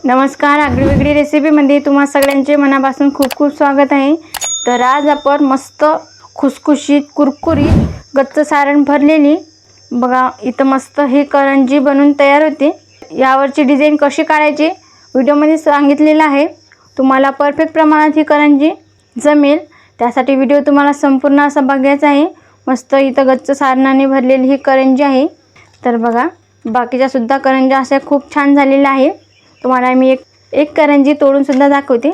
नमस्कार, आगळीवेगळी रेसिपीमध्ये तुम्हा सगळ्यांचे मनापासून खूप खूप स्वागत आहे। तर आज आपण मस्त खुसखुशीत कुरकुरीत गच्च सारण भरलेली बघा इथं मस्त ही करंजी बनून तयार होते। यावरची डिझाइन कशी काढायची व्हिडिओमध्ये सांगितलेलं आहे। तुम्हाला परफेक्ट प्रमाणात ही करंजी जमेल त्यासाठी व्हिडिओ तुम्हाला संपूर्ण असा बघायचा आहे। मस्त इथं गच्च सारणाने भरलेली ही करंजी आहे। तर बघा बाकीच्या सुद्धा करंज्या अशा खूप छान झालेल्या आहे। तुम्हाला मी एक करंजी तोडून सुद्धा दाखवते।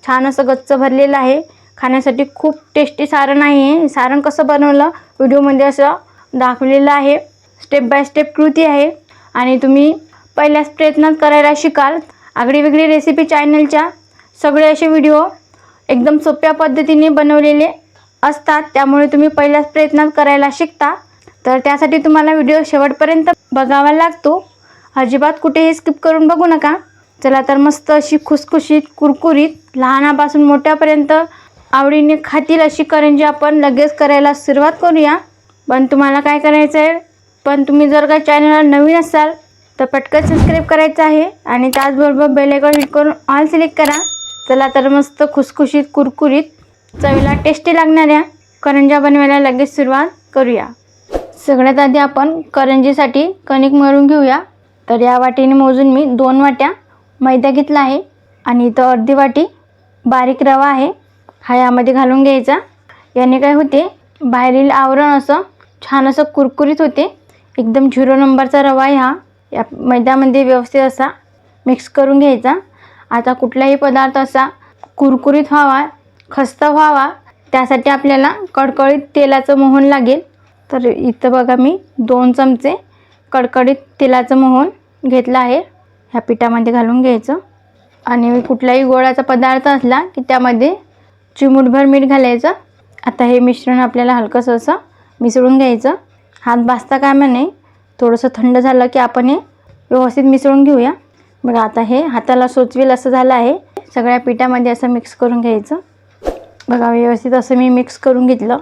छान असं गच्च भरलेलं आहे। खाण्यासाठी खूप टेस्टी सारण आहे। सारण कसं बनवलं व्हिडिओमध्ये असं दाखवलेलं आहे। स्टेप बाय स्टेप कृती आहे आणि तुम्ही पहिल्याच प्रयत्नात करायला शिकाल। आगळीवेगळी रेसिपी चॅनलच्या सगळे असे व्हिडिओ एकदम सोप्या पद्धतीने बनवलेले असतात, त्यामुळे तुम्ही पहिल्याच प्रयत्नात करायला शिकता। तर त्यासाठी तुम्हाला व्हिडिओ शेवटपर्यंत बघावा लागतो। अजिबात कुठेही स्किप करून बघू नका। चला तर मस्त अशी खुसखुशीत कुरकुरीत लहानापासून मोठ्यापर्यंत आवडीने खातील अशी करंजी आपण लगेच करायला सुरुवात करूया। पण तुम्हाला काय करायचं आहे, पण तुम्ही जर का चॅनलला नवीन असाल तर पटकन सबस्क्राइब करायचं आहे आणि त्याचबरोबर बेल आयकॉन हिट करून ऑल सिलेक्ट करा। चला तर मस्त खुसखुशीत कुरकुरीत चवीला टेस्टी लागणाऱ्या करंज्या बनवायला लगेच सुरुवात करूया। सगळ्यात आधी आपण करंजीसाठी कणिक मळून घेऊया। तर या वाटीने मोजून मी 2 वाट्या मैदा घेतला आहे आणि इथं अर्धी वाटी बारीक रवा आहे, हा यामध्ये घालून घ्यायचा। याने काय होते बाहेरील आवरण असं छान असं कुरकुरीत होते। एकदम 0 नंबरचा रवा आहे हा। या मैद्यामध्ये व्यवस्थित असा मिक्स करून घ्यायचा। आता कुठलाही पदार्थ असा कुरकुरीत व्हावा, खस्ता व्हावा त्यासाठी आपल्याला कडकडीत तेलाचं मोहन लागेल। तर इथं बघा मी 2 चमचे कडकडीत तेलाचं मोहन घेतलं आहे, ह्या पिठामध्ये घालून घ्यायचं। आणि कुठलाही गोळाचा पदार्थ असला की त्यामध्ये चिमूटभर मीठ घालायचं। आता हे मिश्रण आपल्याला हलकंसं असं मिसळून घ्यायचं। हात भाजता कामा नये, थोडंसं थंड झालं की आपण हे व्यवस्थित मिसळून घेऊया। बघा आता हे हाताला सोचवेल असं झालं आहे। सगळ्या पिठामध्ये असं मिक्स करून घ्यायचं। बघा व्यवस्थित असं मी मिक्स करून घेतलं।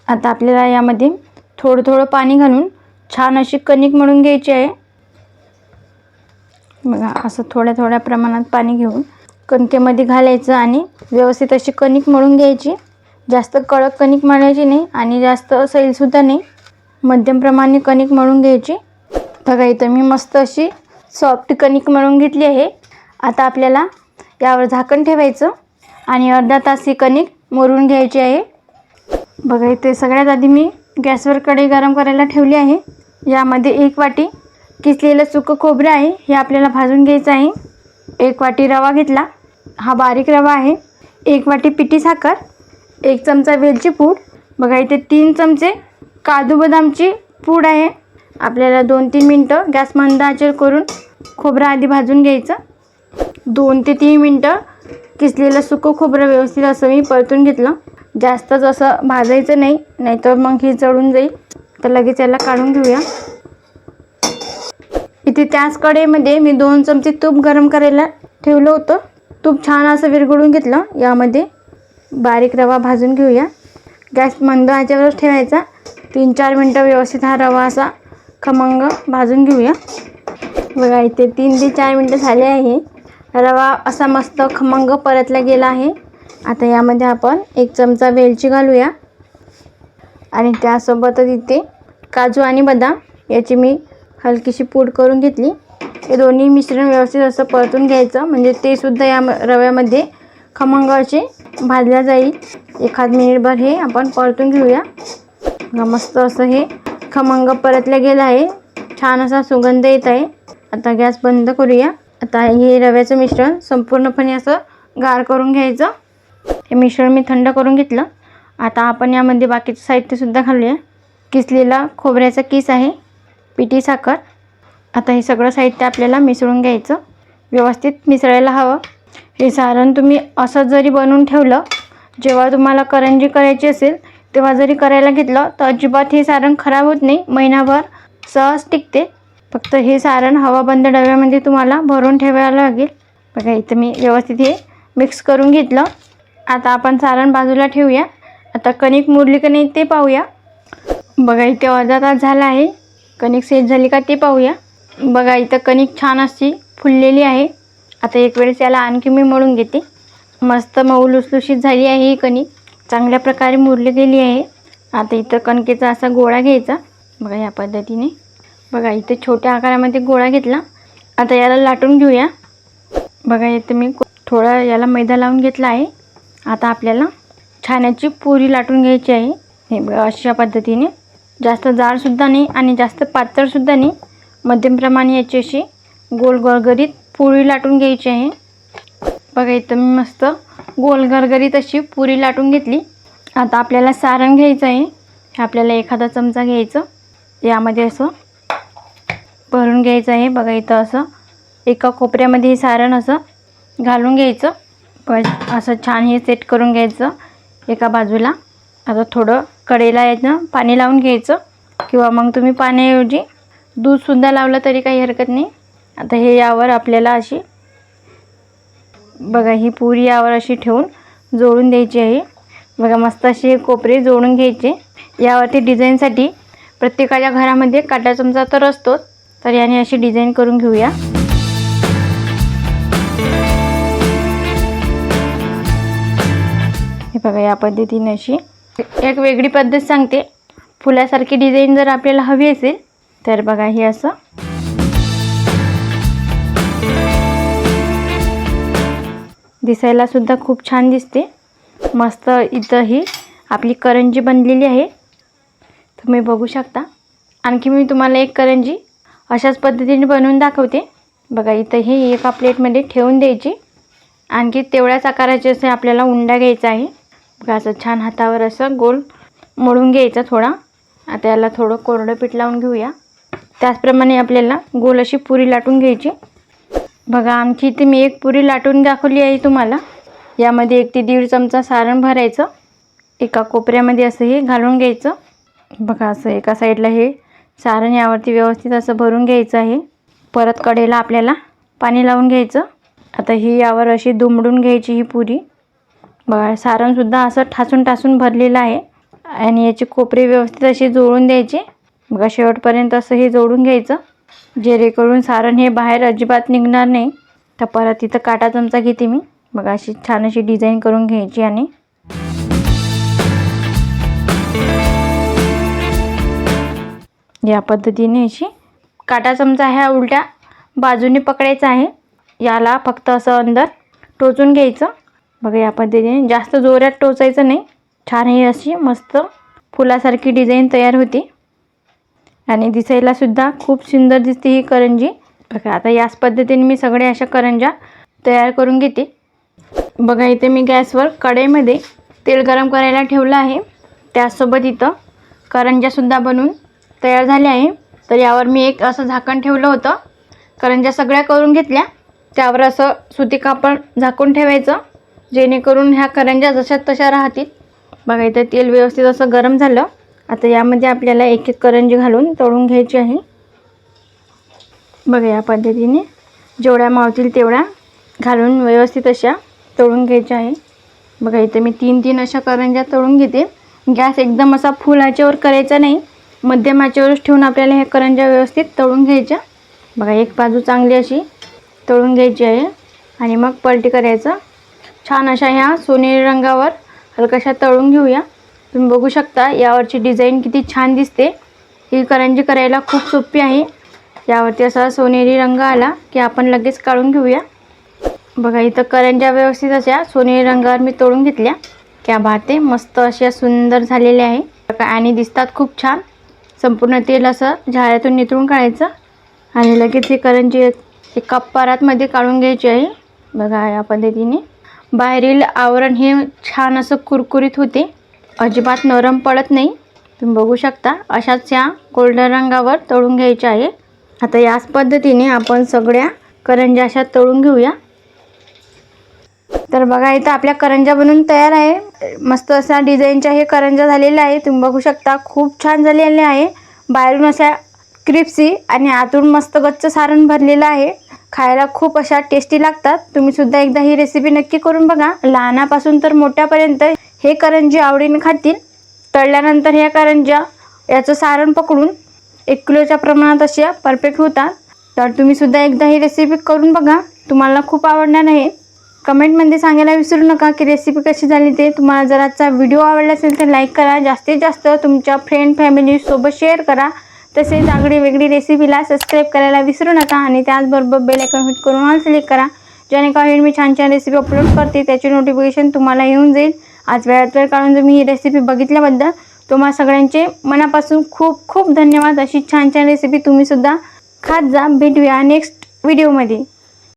आता आपल्याला यामध्ये थोडं थोडं पाणी घालून छान अशी कणिक मळून घ्यायची आहे। बघा असं थोड्या थोड्या प्रमाणात पाणी घेऊन कणकेमध्ये घालायचं आणि व्यवस्थित अशी कणिक मळून घ्यायची। जास्त कडक कणिक मळायची नाही आणि जास्त सैलसुद्धा नाही, मध्यम प्रमाणे कणिक मळून घ्यायची। बघा इथं मी मस्त अशी सॉफ्ट कणिक मळून घेतली आहे। आता आपल्याला यावर झाकण ठेवायचं आणि अर्धा तास ही कणिक मळून घ्यायची आहे। बघा इथे सगळ्यात आधी मी गॅसवर कढई गरम करायला ठेवली आहे। यामध्ये 1 वाटी किसलेलं सुकं खोबरं आहे, हे आपल्याला भाजून घ्यायचं आहे। 1 वाटी रवा घेतला, हा बारीक रवा आहे। 1 वाटी पिठी साखर, 1 चमचा वेलची पूड, बघा इथे 3 चमचे काजू बदामची पूड आहे। आपल्याला 2-3 मिनटं गॅस मंद आचेवर करून खोबरं आधी भाजून घ्यायचं। 2 ते 3 मिनटं किसलेलं सुकं खोबरं व्यवस्थित असं मी परतून घेतलं। जास्तच असं भाजायचं नाही, नाहीतर मग ही जळून जाईल। तर लगेच याला काढून घेऊया। इथे त्याच कढईमध्ये मी 2 चमचे तूप गरम करायला ठेवलं होतं। तूप छान असं विरघळून घेतलं। यामध्ये बारीक रवा भाजून घेऊया। गॅस मंद आचेवर ठेवायचा। 3-4 मिनटं व्यवस्थित हा रवा असा खमंग भाजून घेऊया। बघा इथे 3 ते 4 मिनटं झाले आहे। रवा असा मस्त खमंग परतला गेला आहे। आता यामध्ये आपण 1 चमचा वेलची घालूया आणि त्यासोबतच इथे काजू आणि बदाम याची मी हलकीशी पूड करून घेतली। हे दोन्ही मिश्रण व्यवस्थित असं परतून घ्यायचं, म्हणजे ते सुद्धा या रव्यामध्ये खमंग असे भाजल्या जाईल। 1 मिनिटभर हे आपण परतून घेऊया। मस्त असं हे खमंग परतलं गेलं आहे, छान असा सुगंध येत आहे। आता गॅस बंद करूया। आता हे रव्याचं मिश्रण संपूर्णपणे असं गार करून घ्यायचं। हे मिश्रण मी थंड करून घेतलं। आता आपण यामध्ये बाकीचं साहित्यसुद्धा घालूया। किसलेला खोबऱ्याचा किस आहे, पिठी साखर। आता हे सगळं साहित्य आपल्याला मिसळून घ्यायचं, व्यवस्थित मिसळायला हवं। हे सारण तुम्ही असं जरी बनवून ठेवलं, जेव्हा तुम्हाला करंजी करायची असेल तेव्हा जरी करायला घेतलं तर अजिबात हे सारण खराब होत नाही, महिनाभर सहज टिकते। फक्त हे सारण हवाबंद डब्यामध्ये तुम्हाला भरून ठेवायला लागेल। बघा इथं मी व्यवस्थित हे मिक्स करून घेतलं। आता आपण सारण बाजूला ठेवूया। आता कणिक मुरली की नाही ते पाहूया। बघा इथे अर्धा तास झाला आहे, कणिक सेट झाली का ते पाहूया। बघा इथं कणिक छान अशी फुललेली आहे. आता एक वेळेस याला आणखी मी मळून घेते. मस्त मऊ लुसलुशीत झाली आहे ही कणिक, चांगल्या प्रकारे मुरली गेली आहे. आता इथं कणकेचा असा गोळा घ्यायचा. बघा या पद्धतीने. बघा इथे छोट्या आकारामध्ये गोळा घेतला. आता याला लाटून घेऊया. बघा इथे मी थोडा याला मैदा लावून घेतला आहे. आता आपल्याला छान याची पुरी लाटून घ्यायची आहे. हे बघा अशा पद्धतीने, जास्त जाडसुद्धा नाही आणि जास्त पातळसुद्धा नाही, मध्यम प्रमाणे याची अशी गोल गरगरीत पुरी लाटून घ्यायची आहे. बघा इथं मी मस्त गोल गरगरीत अशी पुरी लाटून घेतली. आता आपल्याला सारण घ्यायचं आहे. हे आपल्याला एखादा चमचा घ्यायचं, यामध्ये असं भरून घ्यायचं आहे. बघा इथं असं एका कोपऱ्यामध्ये हे सारण असं घालून घ्यायचं. असं छान हे सेट करून घ्यायचं एका बाजूला. आता थोडं कढईला याचं पाणी लावून घ्यायचं, किंवा मग तुम्ही पाण्याऐवजी दूधसुद्धा लावलं तरी काही हरकत नाही. आता हे यावर आपल्याला अशी बघा ही पुरी यावर अशी ठेवून जोडून द्यायची आहे. बघा मस्त असे कोपरे जोडून घ्यायचे. यावरती डिझाईनसाठी प्रत्येकाच्या घरामध्ये काटा चमचा तर असतोच, तर याने अशी डिझाईन करून घेऊया. हे बघा या पद्धतीने अशी एक वेगळी पद्धत सांगते. फुलासारखी डिझाईन जर आपल्याला हवी असेल तर बघा हे असं दिसायला सुद्धा खूप छान दिसते. मस्त इथं ही आपली करंजी बनलेली आहे, तुम्ही बघू शकता. आणखी मी तुम्हाला एक करंजी अशाच पद्धतीने बनवून दाखवते. बघा इथं ही एका प्लेटमध्ये ठेवून द्यायची. आणखी तेवढ्याच आकाराचे असे आपल्याला उंडा घ्यायचा आहे. बघा असं छान हातावर असं गोल मळून घ्यायचा थोडा. आता याला थोडं कोरडं पीठ लावून घेऊया. त्याचप्रमाणे आपल्याला गोल अशी पुरी लाटून घ्यायची. बघा आणखी इथे मी एक पुरी लाटून दाखवली आहे तुम्हाला. यामध्ये 1 ते 1.5 चमचा सारण भरायचं. एका कोपऱ्यामध्ये असं हे घालून घ्यायचं. बघा असं एका साईडला हे सारण यावरती व्यवस्थित असं भरून घ्यायचं आहे. परत कढईला आपल्याला पाणी लावून घ्यायचं. आता ही यावर अशी दुमडून घ्यायची ही पुरी. बघा सारणसुद्धा असं ठासून भरलेलं आहे आणि याचे कोपरे व्यवस्थित असे जोडून द्यायचे. बघा शेवटपर्यंत असं हे जोडून घ्यायचं, जेणेकरून सारण हे बाहेर अजिबात निघणार नाही. तर परत इथं काटा चमचा घेते मी. बघा अशी छान अशी डिझाईन करून घ्यायची आणि या पद्धतीने अशी काटा चमचा ह्या उलट्या बाजूने पकडायचा आहे. याला फक्त असं अंदर टोचून घ्यायचं. बघा या पद्धतीने जास्त जोरात टोचायचं नाही. छान ही अशी मस्त फुलासारखी डिझाईन तयार होती आणि दिसायला सुद्धा खूप सुंदर दिसते ही करंजी. बघा आता याच पद्धतीने मी सगळ्या अशा करंज्या तयार करून घेते. बघा इथे मी गॅसवर कढईमध्ये तेल गरम करायला ठेवलं आहे. त्याचसोबत इथं करंज्यासुद्धा बनवून तयार झाल्या आहे. तर यावर मी एक असं झाकण ठेवलं होतं. करंज्या सगळ्या करून घेतल्या. त्यावर असं सुती कापड झाकून ठेवायचं, जेणेकरून ह्या करंज्या जशात तशा राहतील. बघा इथं तेल व्यवस्थित असं गरम झालं. आता यामध्ये आपल्याला एक एक करंजी घालून तळून घ्यायची आहे. बघा या पद्धतीने जेवढ्या मावतील तेवढ्या घालून व्यवस्थित अशा तळून घ्यायच्या आहे. बघा इथं मी 3 अशा करंज्या तळून घेते. गॅस एकदम असा फुल आचेवर करायचा नाही, मध्यम आचेवरच ठेवून आपल्याला ह्या करंज्या व्यवस्थित तळून घ्यायच्या. बघा एक बाजू चांगली अशी तळून घ्यायची आहे आणि मग पलटी करायचं. छान अशा ह्या सोनेरी रंगावर हलकाशा तळून घेऊया. तुम्ही बघू शकता यावरची डिझाईन किती छान दिसते. ही करंजी करायला खूप सोपी आहे. यावरती असा सोनेरी रंग आला की आपण लगेच काढून घेऊया. बघा इथं करंज्या व्यवस्थित अशा सोनेरी रंगावर मी तळून घेतल्या. क्या बात आहे, मस्त अशा सुंदर झालेल्या आहे. बघा आणि दिसतात खूप छान. संपूर्ण तेल असं झाऱ्यातून निथळून काढायचं आणि लगेच ही करंजी एका परातमध्ये काढून घ्यायची आहे. बघा या पद्धतीने बाहेरील आवरण हे छान असं कुरकुरीत होते, अजिबात नरम पडत नाही. तुम्ही बघू शकता अशाच या गोल्डन रंगावर तळून घ्यायच्या आहे. आता याच पद्धतीने आपण सगळ्या करंज्या अशा तळून घेऊया. तर बघा इथं आपल्या करंज्या बनवून तयार आहे. मस्त अशा डिझाईनच्या हे करंज्या झालेल्या आहे. तुम्ही बघू शकता खूप छान झालेले आहे. बाहेरून अशा क्रिस्पी आणि आतून मस्त गच्च सारण भरलेलं आहे. खायला खूप अशा टेस्टी लागतात. तुम्ही सुद्धा एकदा ही रेसिपी नक्की करून बघा. लहानापासून तर मोठ्यापर्यंत हे करंजी आवडीने खातील. तळल्यानंतर ह्या करंज्या याचं सारण पकडून 1 किलोच्या प्रमाणात अशा परफेक्ट होतात. तर तुम्हीसुद्धा एकदा ही रेसिपी करून बघा, तुम्हाला खूप आवडणार आहे. कमेंटमध्ये सांगायला विसरू नका की रेसिपी कशी झाली ते. तुम्हाला जर आजचा व्हिडिओ आवडला असेल तर लाईक करा, जास्तीत जास्त तुमच्या फ्रेंड फॅमिलीसोबत शेअर करा. तसेच आगळी वेगळी रेसिपीला सबस्क्राईब करायला विसरू नका आणि त्याचबरोबर बेल आयकॉन हिट करून ऑल सिलेक्ट करा, जेणेकरून मी छान छान रेसिपी अपलोड करते त्याची नोटिफिकेशन तुम्हाला येऊन जाईल. आज वेळात वेळ काढून तुम्ही ही रेसिपी बघितल्याबद्दल तुम्हा सगळ्यांचे मनापासून खूप खूप धन्यवाद. अशी छान छान रेसिपी तुम्हीसुद्धा खात जा. भेटूया नेक्स्ट व्हिडिओमध्ये.